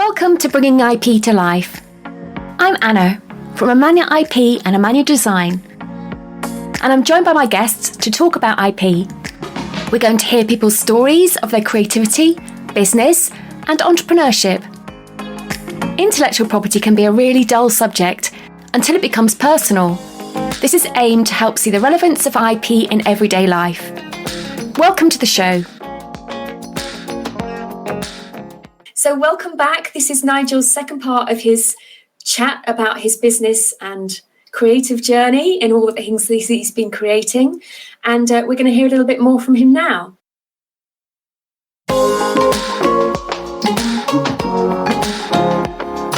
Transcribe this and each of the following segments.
Welcome to Bringing IP to Life. I'm Anna from Amanya IP and Amanya Design, and I'm joined by my guests to talk about IP. We're going to hear people's stories of their creativity, business, and entrepreneurship. Intellectual property can be a really dull subject until it becomes personal. This is aimed to help see the relevance of IP in everyday life. Welcome to the show. So welcome back. This is Nigel's second part of his chat about his business and creative journey and all the things that he's been creating. And we're going to hear a little bit more from him now.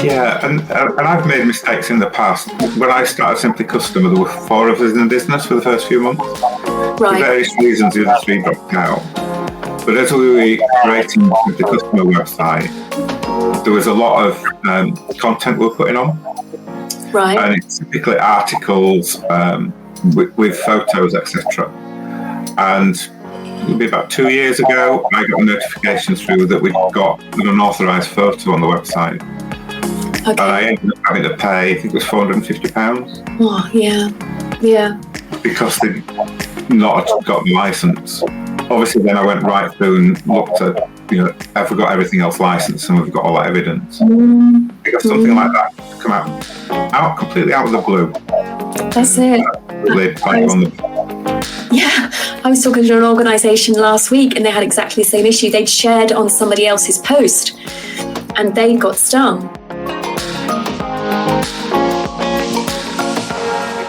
Yeah, and I've made mistakes in the past. When I started Simply Customer, there were 4 of us in the business for the first few months. Right. For various reasons, the other 3 dropped out. But as we were creating the customer website, there was a lot of content we were putting on. Right. And it's typically articles with photos, etc. And it'll be about 2 years ago, I got a notification through that we'd got an unauthorised photo on the website. Okay. And I ended up having to pay, I think it was £450. Oh, yeah. Because they'd not got the licence. Obviously, then I went right through and looked at, have we got everything else licensed and we've got all that evidence. Because something like that come out completely out of the blue. That's it. I was talking to an organisation last week and they had exactly the same issue. They'd shared on somebody else's post and they got stung.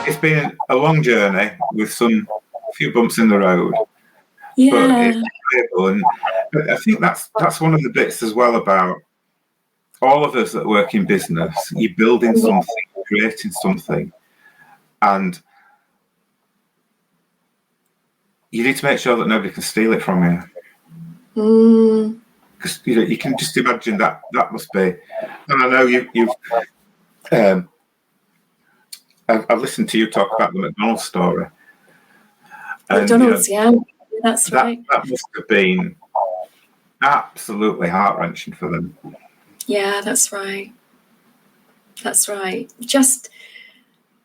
It's been a long journey with a few bumps in the road. Yeah. But it's incredible, and I think that's one of the bits as well about all of us that work in business. You're building something, creating something, and you need to make sure that nobody can steal it from you. Because you can just imagine that must be. And I know you've. I've listened to you talk about the McDonald's story. McDonald's, yeah. That's right. That must have been absolutely heart-wrenching for them. Yeah, that's right. That's right. Just,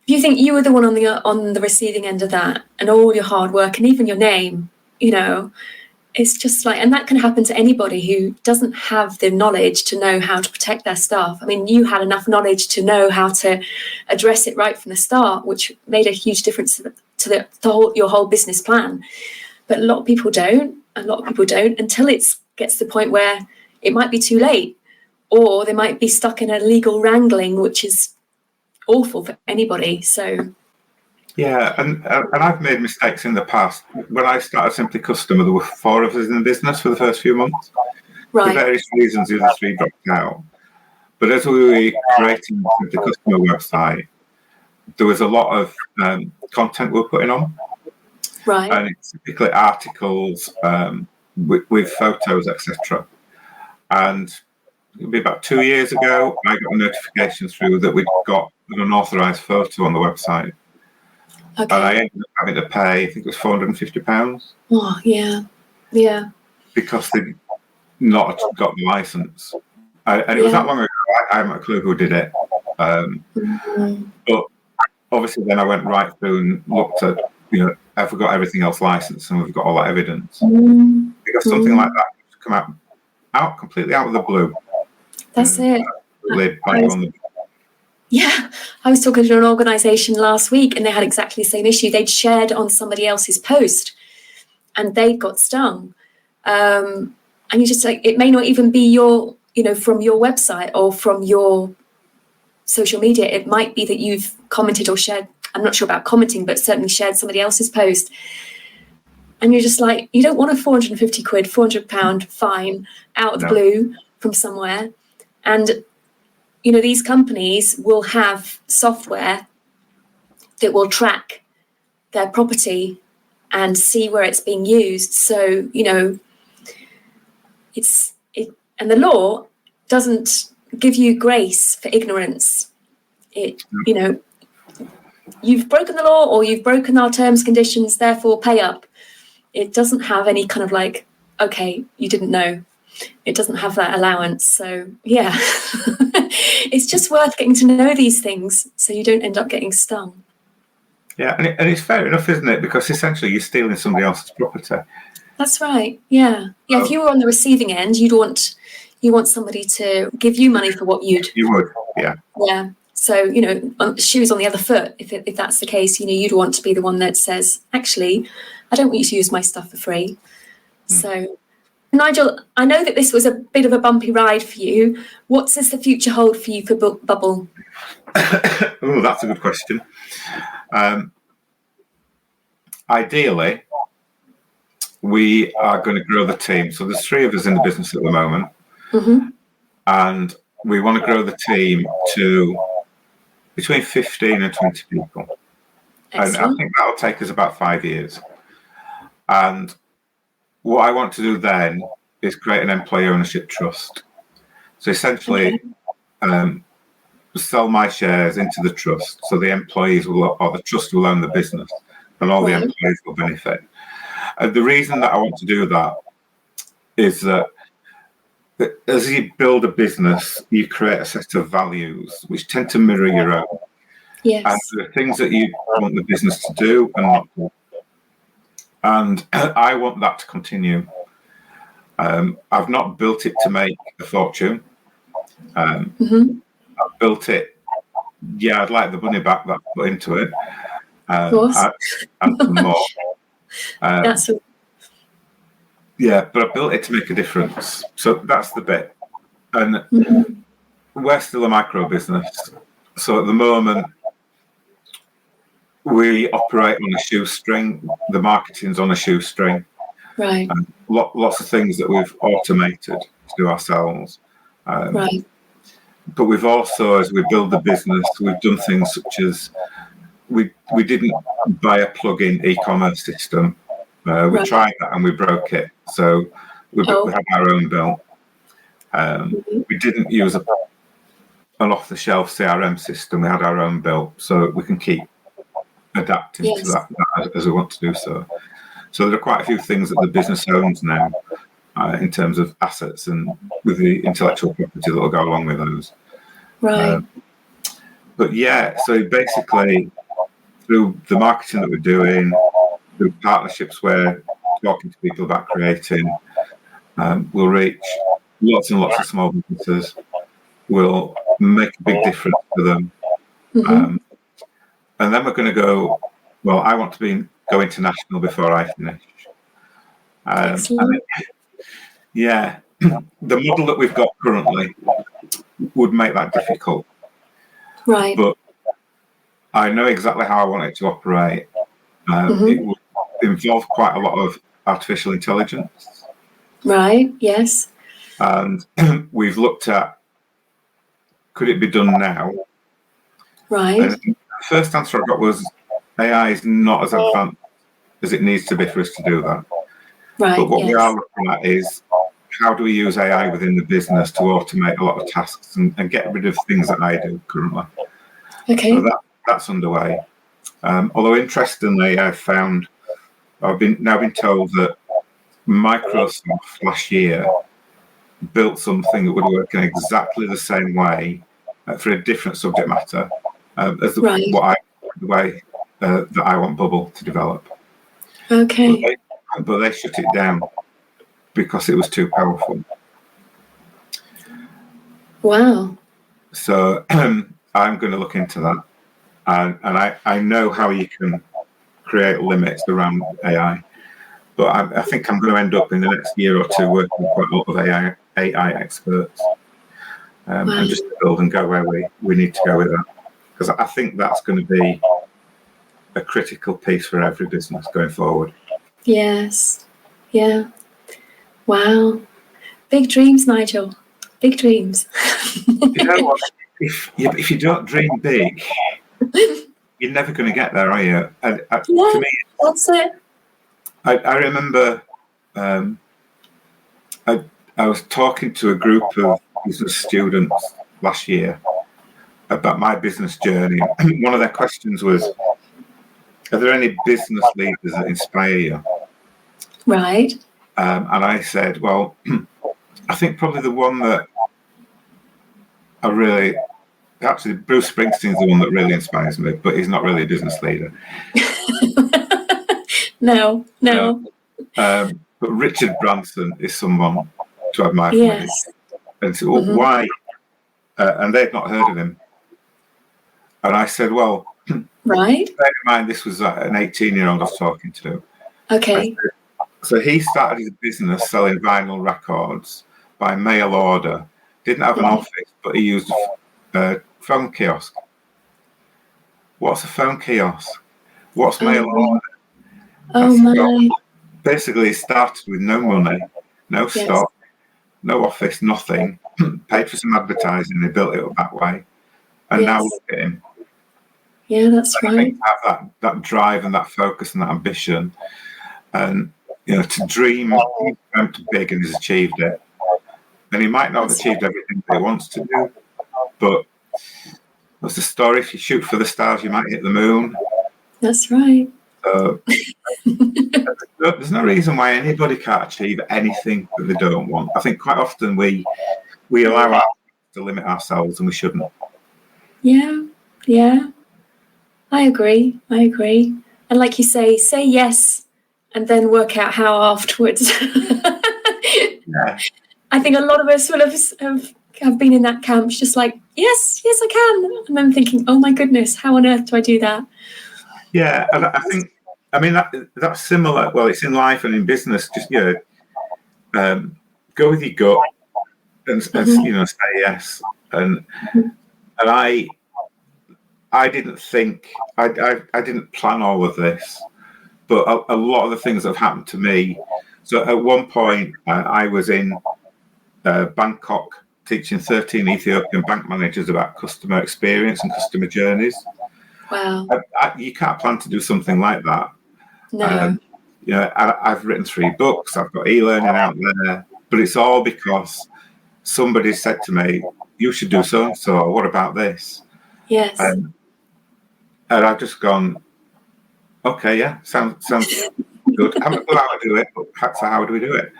if you think you were the one on the receiving end of that, and all your hard work, and even your name, it's just like, and that can happen to anybody who doesn't have the knowledge to know how to protect their staff. I mean, you had enough knowledge to know how to address it right from the start, which made a huge difference to your whole business plan. But a lot of people don't until it gets to the point where it might be too late, or they might be stuck in a legal wrangling, which is awful for anybody. So. Yeah, and I've made mistakes in the past. When I started Simply Customer, there were 4 of us in the business for the first few months. Right. For various reasons, the other 3 dropped out. But as we were creating the customer website, there was a lot of content we were putting on. Right. And it's typically articles with photos, etc. And it'll be about 2 years ago, I got a notification through that we'd got an unauthorised photo on the website. Okay. And I ended up having to pay, I think it was £450. Oh, yeah. Because they'd not got the licence. And it was that long ago, I haven't a clue who did it. But obviously then I went right through and looked at, have we got everything else licensed and we've got all that evidence. Because something like that come out completely out of the blue. That's it. Yeah, I was talking to an organisation last week and they had exactly the same issue. They'd shared on somebody else's post and they got stung. And you just like, it may not even be from your website or from your social media. It might be that you've commented or shared, I'm not sure about commenting, but certainly shared somebody else's post. And you're just like, you don't want a £450, £400 fine out of the blue from somewhere. And these companies will have software that will track their property and see where it's being used. So, and the law doesn't give you grace for ignorance. You've broken the law or you've broken our terms, conditions, therefore pay up. It doesn't have any kind of like, okay, you didn't know. it doesn't have that allowance. So yeah, it's just worth getting to know these things so you don't end up getting stung. Yeah, and it's fair enough, isn't it? Because essentially you're stealing somebody else's property. That's right. Yeah. Yeah. If you were on the receiving end, you want somebody to give you money for what you would. Yeah. Yeah. So, shoes on the other foot, if that's the case, you'd want to be the one that says, actually, I don't want you to use my stuff for free. So, Nigel, I know that this was a bit of a bumpy ride for you. What does the future hold for you for Bubul? Oh, that's a good question. Ideally, we are going to grow the team. So there's 3 of us in the business at the moment. Mm-hmm. And we want to grow the team to between 15 and 20 people. Excellent. And I think that'll take us about 5 years. And what I want to do then is create an employee ownership trust. So essentially, sell my shares into the trust, so the employees or the trust will own the business, and all the employees will benefit. And the reason that I want to do that is that as you build a business, you create a set of values which tend to mirror your own. Yes. And there are things that you want the business to do and not do. And I want that to continue. I've not built it to make a fortune. I've built it. Yeah, I'd like the money back that I put into it. Of course. And some more. That's Yeah, but I built it to make a difference. So that's the bit. And we're still a micro business. So at the moment, we operate on a shoestring. The marketing's on a shoestring. right. Lots of things that we've automated to do ourselves. Right. But we've also, as we build the business, we've done things such as we didn't buy a plug-in e-commerce system. We tried that and we broke it. So we had our own built. We didn't use an off-the-shelf CRM system. We had our own built, so we can keep adapting to that as we want to do so. So there are quite a few things that the business owns now in terms of assets and with the intellectual property that will go along with those. Right. But yeah, so basically through the marketing that we're doing, through partnerships we're talking to people about creating, we'll reach lots and lots of small businesses. We'll make a big difference to them. And then we're going to go, well, I want to go international before I finish. Yeah, the model that we've got currently would make that difficult. Right. But I know exactly how I want it to operate. It would involve quite a lot of artificial intelligence. Right, yes. And we've looked at, could it be done now? Right. And the first answer I got was, AI is not as advanced as it needs to be for us to do that. Right. But what we are looking at is, how do we use AI within the business to automate a lot of tasks and get rid of things that I do currently? Okay. So that's underway. Although interestingly, I've been told that Microsoft last year built something that would work in exactly the same way for a different subject matter as the way that I want Bubul to develop. Okay. But they shut it down because it was too powerful. Wow. So I'm going to look into that, and I know how you can create limits around AI, but I think I'm going to end up in the next year or two working with quite a lot of AI experts, and just build and go where we need to go with that, because I think that's going to be a critical piece for every business going forward. Yes. Yeah. Wow. Big dreams, Nigel. Big dreams. You know what? If you don't dream big, you're never going to get there, are you? And to me, that's it. I remember I was talking to a group of business students last year about my business journey. One of their questions was, are there any business leaders that inspire you? Right. And I said, well, I think probably the one that actually Bruce Springsteen's the one that really inspires me, but he's not really a business leader. No. But Richard Branson is someone to admire. Yes. And so, why? And they'd not heard of him. And I said, well, right. bear in mind, this was an 18-year-old I was talking to. Okay. So he started his business selling vinyl records by mail order. Didn't have an office, but he used a phone kiosk. What's a phone kiosk? What's mail order? Oh my. Basically, he started with no money, no stock, no office, nothing. Paid for some advertising. They built it up that way, and now look at him. Yeah, that's right. I think have that drive and that focus and that ambition, and to dream. He's dreamt big and he's achieved it. And he might not have achieved everything that he wants to do, but what's the story? If you shoot for the stars, you might hit the moon. That's right. So there's no reason why anybody can't achieve anything that they don't want. I think quite often we allow ourselves to limit ourselves, and we shouldn't. Yeah. I agree. And like you say yes, and then work out how afterwards. Yeah. I think a lot of us will have been in that camp, just like, yes, I can. And then thinking, oh my goodness, how on earth do I do that? Yeah, and I think, that's similar. Well, it's in life and in business. Just go with your gut and say yes. And I didn't think I didn't plan all of this, but a lot of the things that have happened to me. So at one point, I was in Bangkok teaching 13 Ethiopian bank managers about customer experience and customer journeys. Wow. You can't plan to do something like that. No. I've written 3 books. I've got e-learning out there, but it's all because somebody said to me, you should do so and so. What about this? Yes. And I've just gone, okay, yeah, sounds good. I haven't got how to do it, but how do we do it?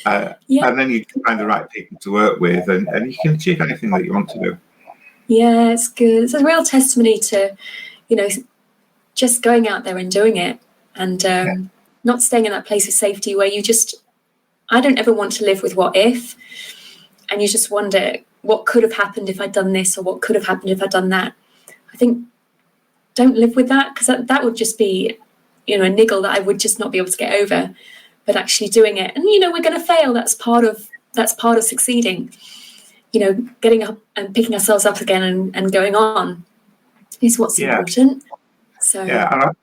And then you find the right people to work with, and you can achieve anything that you want to do. Yeah, it's good. It's a real testimony to, just going out there and doing it, and not staying in that place of safety where I don't ever want to live with what if, and you just wonder what could have happened if I'd done this, or what could have happened if I'd done that. I think don't live with that, because that would just be, a niggle that I would just not be able to get over. But actually doing it, and we're going to fail. That's part of succeeding. Getting up and picking ourselves up again and going on is what's important. So and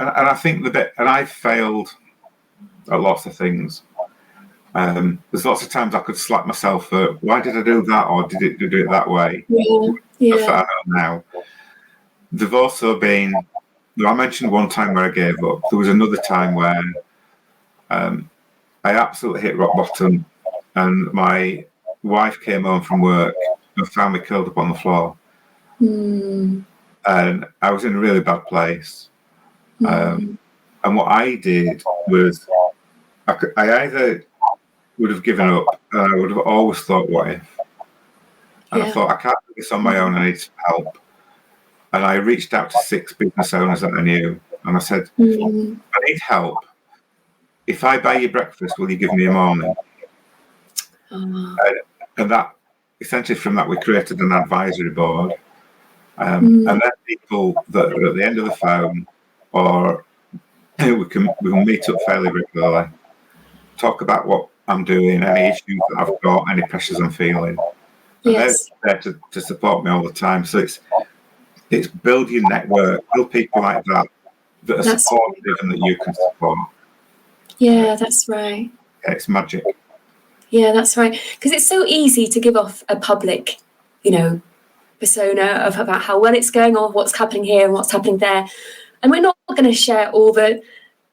I think and I've failed at lots of things. There's lots of times I could slap myself for why did I do that, or did it do it that way? Yeah. I know now. There've also been. I mentioned one time where I gave up. There was another time where I absolutely hit rock bottom, and my wife came home from work and found me curled up on the floor. And I was in a really bad place. And what I did was I either would have given up, and I would have always thought, what if? And I thought, I can't do this on my own, I need some help. And I reached out to 6 business owners that I knew, and I said, I need help. If I buy you breakfast, will you give me a morning? And that, essentially from that, we created an advisory board. And then people that are at the end of the phone, or we can meet up fairly regularly, talk about what I'm doing, any issues that I've got, any pressures I'm feeling. And they're there to support me all the time. So it's build your network, build people like that are supportive and that you can support. Yeah, that's right. Yeah, it's magic. Yeah, that's right. Because it's so easy to give off a public, persona of about how well it's going, or what's happening here and what's happening there. And we're not going to share all the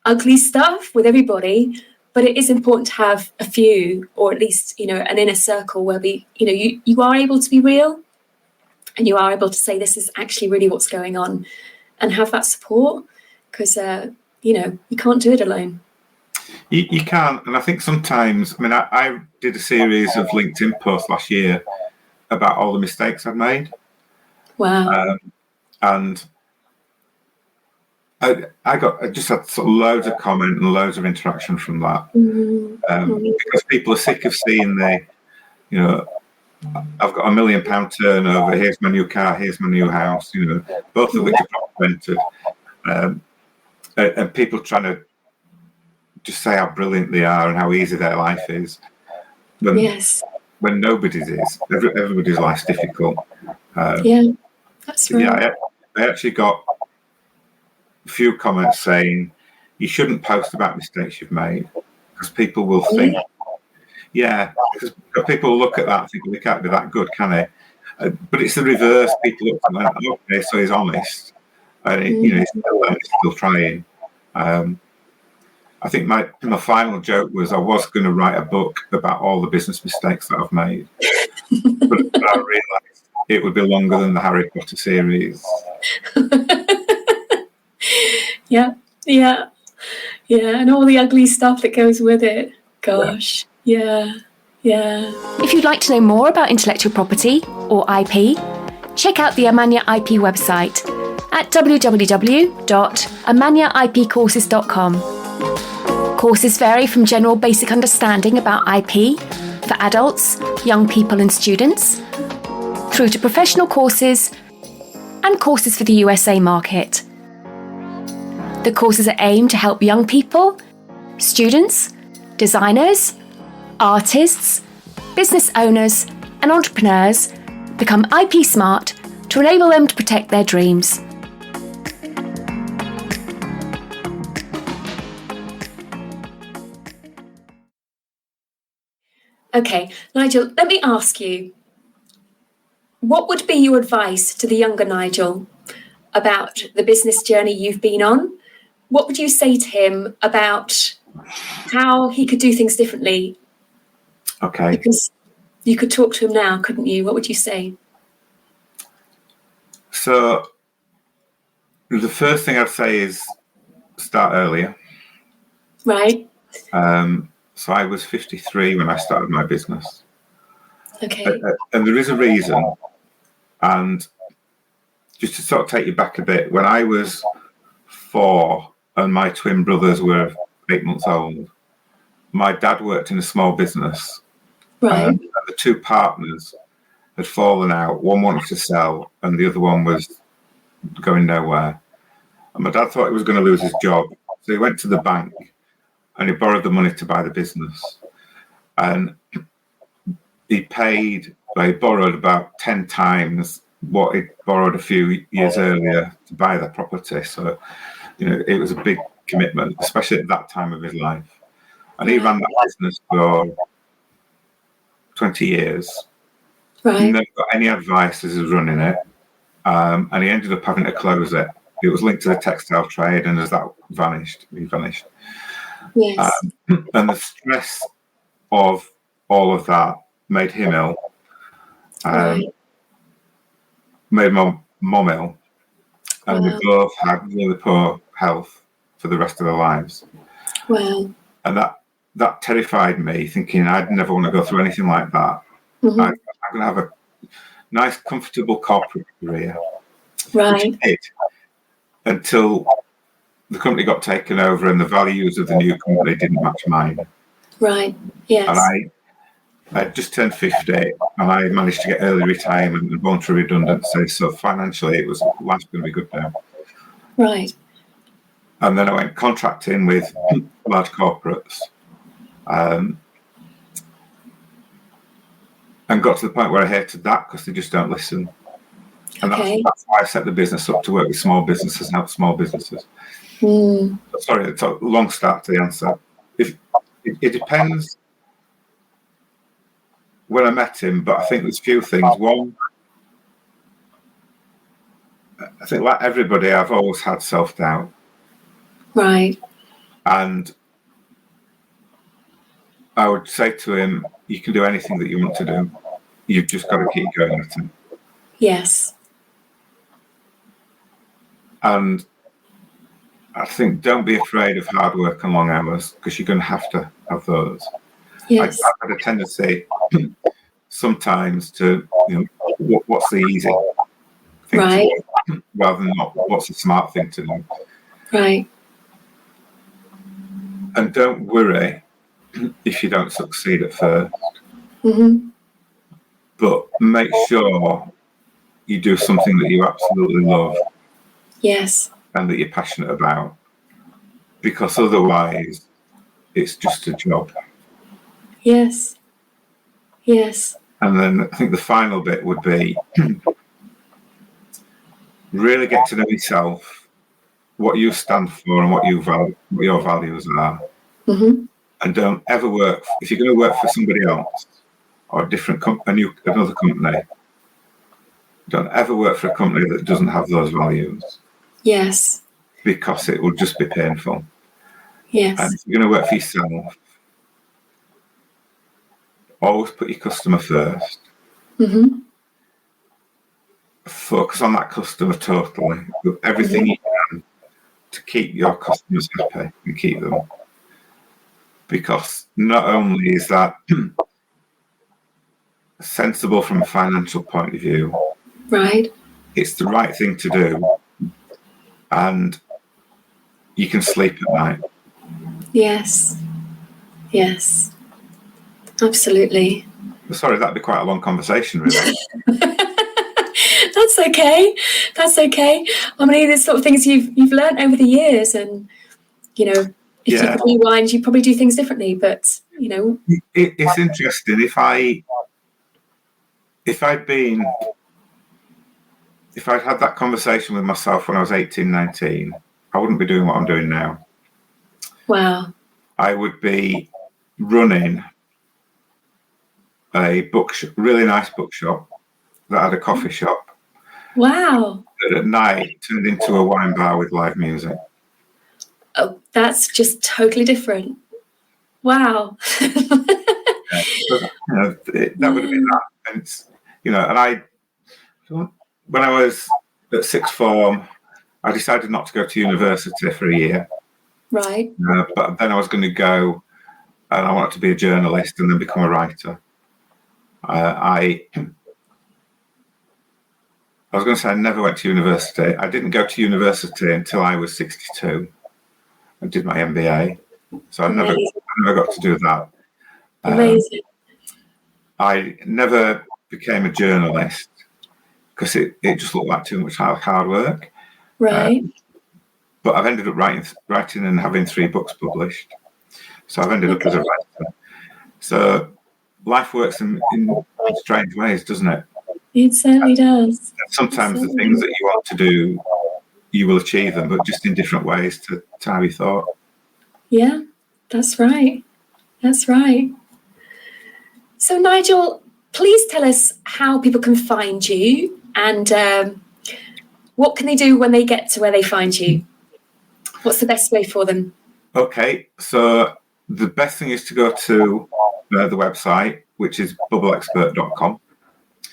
ugly stuff with everybody, but it is important to have a few, or at least, an inner circle where you are able to be real, and you are able to say, this is actually really what's going on, and have that support, because, you can't do it alone. You can't, and I think sometimes, I mean, I did a series of LinkedIn posts last year about all the mistakes I've made. Wow. And I just had sort of loads of comment and loads of interaction from that. Because people are sick of seeing I've got £1 million turnover, here's my new car, here's my new house, both of which are rented. And people trying to just say how brilliant they are and how easy their life is. When nobody's is. Everybody's life's difficult. That's right. Yeah, I actually got a few comments saying you shouldn't post about mistakes you've made because people will think, because people look at that and think, well, they can't be that good, can they? But it's the reverse. People look at that, okay, so he's honest, and he's still trying. I think my final joke was I was going to write a book about all the business mistakes that I've made, but I realised it would be longer than the Harry Potter series. Yeah, and all the ugly stuff that goes with it. Gosh, yeah. If you'd like to know more about intellectual property or IP, check out the Amanya IP website at www.amanyaipcourses.com. Courses vary from general basic understanding about IP for adults, young people and students, through to professional courses and courses for the USA market. The courses are aimed to help young people, students, designers, artists, business owners and entrepreneurs become IP smart to enable them to protect their dreams. Okay, Nigel, let me ask you, what would be your advice to the younger Nigel about the business journey you've been on? What would you say to him about how he could do things differently? Okay. Because you could talk to him now, couldn't you? What would you say? So the first thing I'd say is start earlier. Right. So I was 53 when I started my business. Okay. And there is a reason. And just to sort of take you back a bit, when I was 4 and my twin brothers were 8 months old, my dad worked in a small business. Right. And the two partners had fallen out. One wanted to sell and the other one was going nowhere. And my dad thought he was going to lose his job. So he went to the bank and he borrowed the money to buy the business. And he borrowed about 10 times what he'd borrowed a few years earlier to buy the property. So, it was a big commitment, especially at that time of his life. And he ran that business for 20 years. Right. Never got any advice as he was running it. And he ended up having to close it. It was linked to the textile trade, and as that vanished, he vanished. Yes. And the stress of all of that made him ill, made my mum ill, and we both had really poor health for the rest of their lives. Wow. And that terrified me, thinking I'd never want to go through anything like that. Mm-hmm. I'm going to have a nice, comfortable corporate career, right. Which I did, until the company got taken over and the values of the new company didn't match mine. Right. Yes. And I just turned 50 and I managed to get early retirement and voluntary redundancy. So financially, life's going to be good now. Right. And then I went contracting with large corporates, and got to the point where I hated that because they just don't listen. And that's why I set the business up to work with small businesses and help small businesses. Sorry, it's a long start to the answer. It depends when I met him, but I think there's a few things. One, I think like everybody, I've always had self-doubt. Right. And I would say to him, you can do anything that you want to do. You've just got to keep going at it. Yes. And I think don't be afraid of hard work and long hours, because you're going to have those. Yes. I've had a tendency sometimes to, what's the easy thing Right. to do, rather than what's the smart thing to do. Right. And don't worry if you don't succeed at first. Mm-hmm. But make sure you do something that you absolutely love. Yes. And that you're passionate about, because otherwise it's just a job. Yes. Yes. And then I think the final bit would be really get to know yourself, what you stand for and what your values are. Mm-hmm. And don't ever work, if you're going to work for somebody else or another company, don't ever work for a company that doesn't have those values. Yes. Because it will just be painful. Yes. And if you're going to work for yourself, always put your customer first. Mm-hmm. Focus on that customer totally. Do everything you can to keep your customers happy and keep them. Because not only is that sensible from a financial point of view, Right. it's the right thing to do, and you can sleep at night. Yes. Yes. Absolutely. Sorry, that'd be quite a long conversation, really. That's okay. That's okay. I mean, there's sort of things you've learned over the years, and if you could rewind, you'd probably do things differently. But it's interesting. If I'd had that conversation with myself when I was 18, 19, I wouldn't be doing what I'm doing now. Wow. I would be running a really nice bookshop that had a coffee shop. Wow. That at night turned into a wine bar with live music. Oh, that's just totally different. Wow. That would have been that. And when I was at sixth form, I decided not to go to university for a year. Right. But then I was going to go, and I wanted to be a journalist and then become a writer. I was going to say I never went to university. I didn't go to university until I was 62. I did my MBA, so I never got to do that. Amazing. I never became a journalist because it just looked like too much hard work. Right. But I've ended up writing and having 3 books published. So I've ended up as a writer. So life works in strange ways, doesn't it? It certainly does. Sometimes the things that you want to do, you will achieve them, but just in different ways to how you thought. Yeah, that's right. That's right. So, Nigel, please tell us how people can find you and what can they do when they get to where they find you? What's the best way for them? Okay, so the best thing is to go to the website, which is bubbleexpert.com.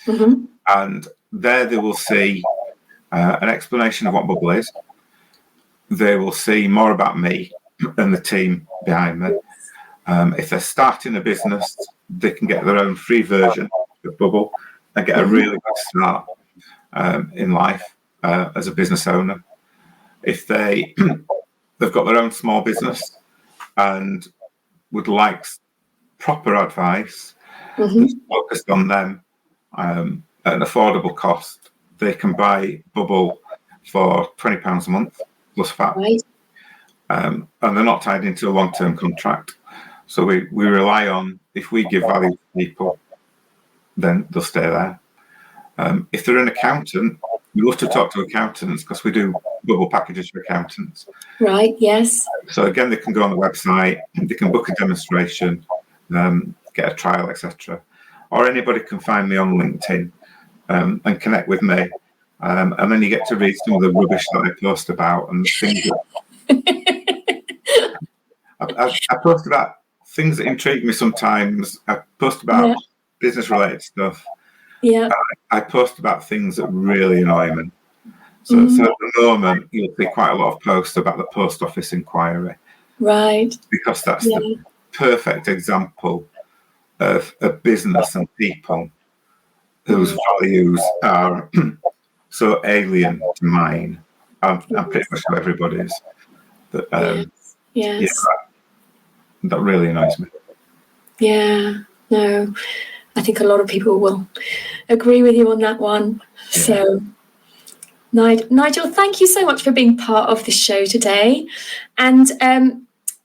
Mm-hmm. And there they will see an explanation of what Bubul is. They will see more about me and the team behind me. If they're starting a business, they can get their own free version of Bubul and get a really good start in life as a business owner. If they've got their own small business and would like proper advice that's focused on them at an affordable cost, they can buy Bubul for £20 a month plus VAT. Right. And they're not tied into a long-term contract. So we rely on, if we give value to people, then they'll stay there. If they're an accountant, we love to talk to accountants because we do Bubul packages for accountants. Right, yes. So again, they can go on the website, they can book a demonstration, get a trial, etc. Or anybody can find me on LinkedIn and connect with me. And then you get to read some of the rubbish that I post about and things that I post about things that intrigue me sometimes. I post about business related stuff. Yeah. I post about things that really annoy me. So at the moment, you'll see quite a lot of posts about the post office inquiry. Right. Because that's the perfect example of a business and people whose values are so alien to mine. I'm pretty much sure everybody's. But, yes. That really annoys me. Yeah, no, I think a lot of people will agree with you on that one. Yeah. So, Nigel, thank you so much for being part of the show today. And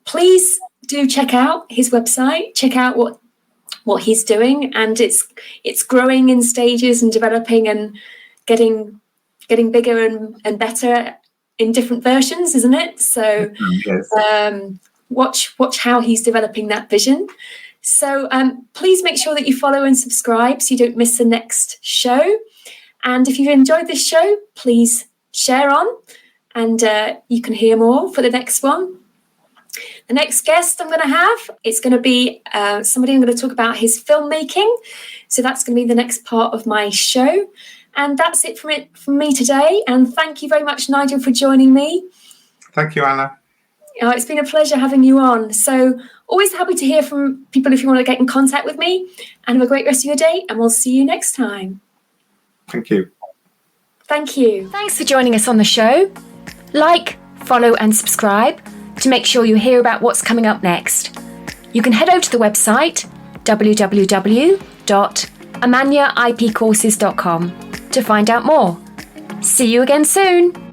please do check out his website, check out what he's doing. And it's growing in stages and developing and getting bigger and better in different versions, isn't it? So yes. Watch how he's developing that vision. So please make sure that you follow and subscribe so you don't miss the next show. And if you've enjoyed this show, please share on, and you can hear more for the next one. The next guest I'm going to have, it's going to be somebody I'm going to talk about his filmmaking. So that's going to be the next part of my show. And that's it from me today. And thank you very much, Nigel, for joining me. Thank you, Anna. It's been a pleasure having you on. So always happy to hear from people if you want to get in contact with me. And have a great rest of your day. And we'll see you next time. Thank you. Thank you. Thanks for joining us on the show. Like, follow and subscribe to make sure you hear about what's coming up next. You can head over to the website www.amanyaipcourses.com to find out more. See you again soon.